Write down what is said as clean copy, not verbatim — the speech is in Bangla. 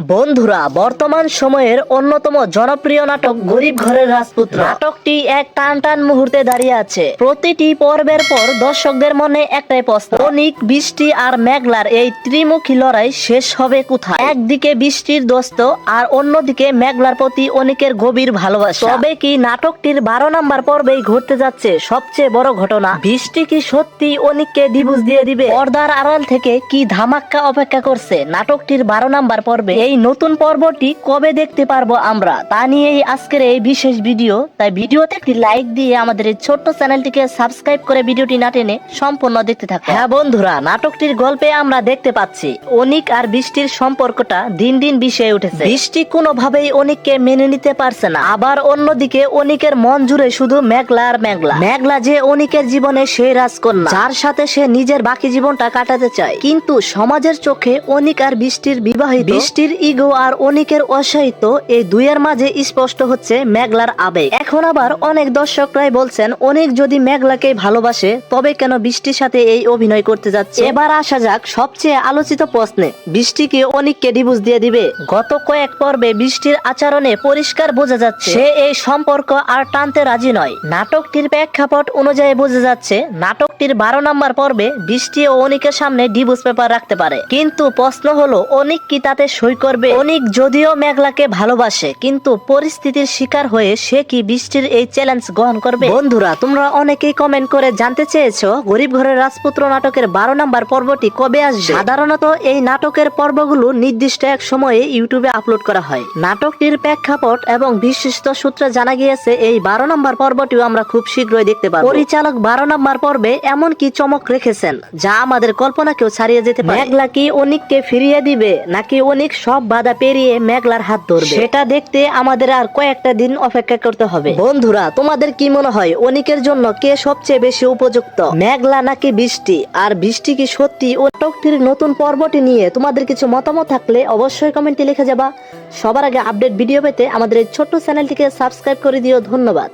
বন্ধুরা, বর্তমান সময়ের অন্যতম জনপ্রিয় নাটক গরিব ঘরের রাজপুত্র নাটকটি এক টান টান মুহূর্তে দাঁড়িয়ে আছে। প্রতিটি পর্বের পর দর্শকদের মনে একটাই প্রশ্ন, অনিক, বৃষ্টি আর মেঘলার এই ত্রিমুখী লড়াই শেষ হবে কোথায়? একদিকে বৃষ্টির দোস্ত আর অন্যদিকে মেঘলার প্রতি অনিকের গভীর ভালোবাসা। তবে কি নাটকটির 12 নম্বর পর্বেই ঘটতে যাচ্ছে সবচেয়ে বড় ঘটনা? বৃষ্টি কি সত্যি অনিককে ডিভোর্স দিয়ে দিবে? পর্দার আড়াল থেকে কি ধামাক্কা অপেক্ষা করছে নাটকটির 12 নম্বর পর্বে? এই নতুন পর্বটি কবে দেখতে পারবো আমরা, তা নিয়েই আজকের এই বিশেষ ভিডিও। তাই ভিডিওতে একটি লাইক দিয়ে আমাদের এই ছোট্ট চ্যানেলটিকে সাবস্ক্রাইব করে ভিডিওটি না টেনে সম্পূর্ণ দেখতে থাকুন। হ্যাঁ বন্ধুরা, নাটকটির গল্পে আমরা দেখতে পাচ্ছি অনিক আর বৃষ্টির সম্পর্কটা দিন দিন বিষয়ে উঠেছে। বৃষ্টি কোনোভাবেই অনিককে মেনে নিতে পারছে না, আবার অন্যদিকে অনিকের মন জুড়ে শুধু মেঘলা আর মেঘলা। মেঘলা যে অনিকের জীবনে সেই রাজকন্যা, যার সাথে সে নিজের বাকি জীবনটা কাটাতে চায়। কিন্তু সমাজের চোখে অনিক আর বৃষ্টির বিবাহিত, বৃষ্টির ইগো আর অনিকের অসহায়িত্ব, এই দুইয়ের মাঝে স্পষ্ট হচ্ছে মেঘলার আবেগ। এখন আবার অনেক দর্শকরাই বলছেন, অনিক যদি মেঘলাকে ভালোবাসে তবে কেন বৃষ্টির সাথে এই অভিনয় করতে যাচ্ছে? এবার আসা যাক সবচেয়ে আলোচিত প্রশ্নে, বৃষ্টি কি অনিককে ডিভোর্স দিয়ে দিবে? গত কয়েক পর্বে বৃষ্টির আচরণে পরিষ্কার বোঝা যাচ্ছে সে এই সম্পর্ক আর টানতে রাজি নয়। নাটকটির প্রেক্ষাপট অনুযায়ী বোঝা যাচ্ছে নাটকটির 12 নম্বর পর্বে বৃষ্টি ও অনিকের সামনে ডিভোর্স পেপার রাখতে পারে। কিন্তু প্রশ্ন হলো, অনিক কি তাতে সই করবে? অনিক যদিও মেঘলাকে ভালোবাসে, কিন্তু পরিস্থিতির শিকার হয়ে সে কি বৃষ্টির এই চ্যালেঞ্জ গ্রহণ করবে? বন্ধুরা, তোমরা অনেকেই কমেন্ট করে জানতে চেয়েছো গরিব ঘরের রাজপুত্র নাটকের 12 নম্বর পর্বটি কবে আসবে। সাধারণত এই নাটকের পর্বগুলো নির্দিষ্ট এক সময়ে ইউটিউবে আপলোড করা হয়। নাটকটির প্রেক্ষাপট এবং বিশিষ্ট সূত্রে জানা গিয়েছে এই 12 নম্বর পর্বটিও আমরা খুব শীঘ্রই দেখতে পাবো। পরিচালক 12 নম্বর পর্বে এমন কি চমক রেখেছেন যা আমাদের কল্পনাকেও ছাড়িয়ে যেতে পারে। মেঘলা কি অনিককে ফিরিয়ে দিবে, নাকি অনিক সব বাধা পেরিয়ে মেঘলার হাত ধরবে? সেটা দেখতে আমাদের আর কয়েকটা দিন অপেক্ষা করতে হবে। বন্ধুরা, তোমাদের কি মনে হয় অনিকের জন্য কে সবচেয়ে বেশি উপযুক্ত, মেঘলা নাকি বৃষ্টি? আর বৃষ্টি কি সত্যি নাটকটির নতুন পর্বটি নিয়ে তোমাদের কিছু মতামত থাকলে অবশ্যই কমেন্টে লিখে যাবা। সবার আগে আপডেট ভিডিও পেতে আমাদের এই ছোট্ট চ্যানেলটিকে সাবস্ক্রাইব করে দিও। ধন্যবাদ।